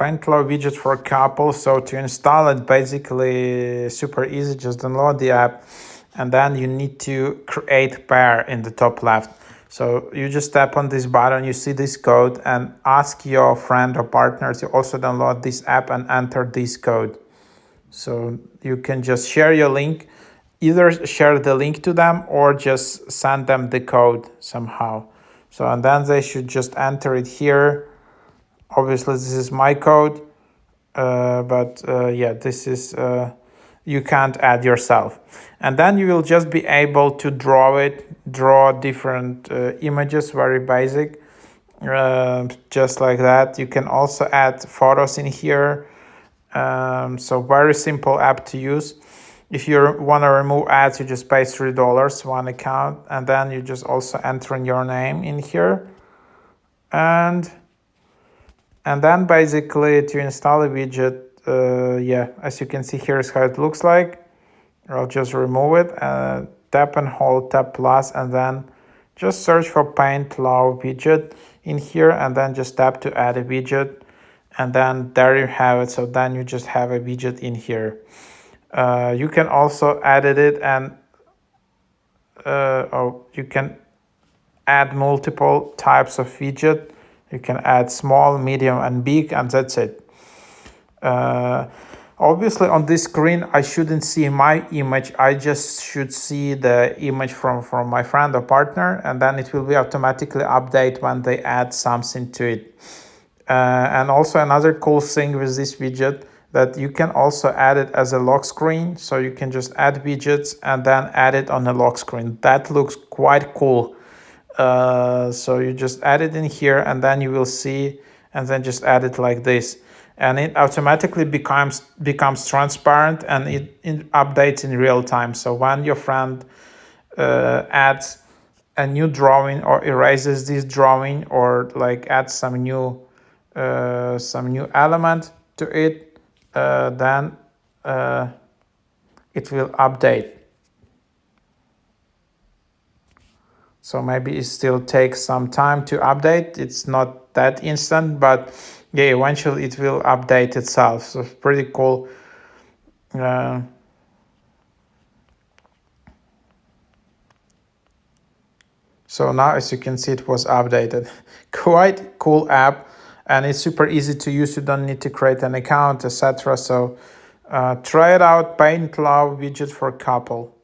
Paint Law widget for couple. So to install it, basically super easy. Just download the app, and then you need to create pair in the top left. So you just tap on this button, you see this code, and ask your friend or partner to also download this app and enter this code. So you can just share your link, either share the link to them or just send them the code somehow. So, and then they should just enter it here. Obviously this is my code, but yeah, this is, you can't add yourself. And then you will just be able to draw different images, very basic, just like that. You can also add photos in here. So very simple app to use. If you want to remove ads, you just pay $3, one account, and then you just also enter in your name in here. And then basically to install a widget, yeah, as you can see, here is how it looks like. I'll just remove it, tap and hold, tap plus, and then just search for Paint Law widget in here, and then just tap to add a widget, and then there you have it. So then you just have a widget in here. You can also edit it, and you can add multiple types of widget. You can add small, medium, and big, and that's it. Obviously on this screen I shouldn't see my image, I just should see the image from my friend or partner, and then it will be automatically update when they add something to it. And also another cool thing with this widget, that you can also add it as a lock screen. So you can just add widgets and then add it on a lock screen. That looks quite cool. So you just add it in here, and then you will see, and then just add it like this, and it automatically becomes transparent, and it updates in real time. So when your friend adds a new drawing or erases this drawing, or like adds some new element to it, then it will update. So maybe it still takes some time to update. It's not that instant, but yeah, eventually it will update itself. So it's pretty cool. So now, as you can see, it was updated. Quite cool app, and it's super easy to use. You don't need to create an account, etc. So try it out, Paint Law widget for couple.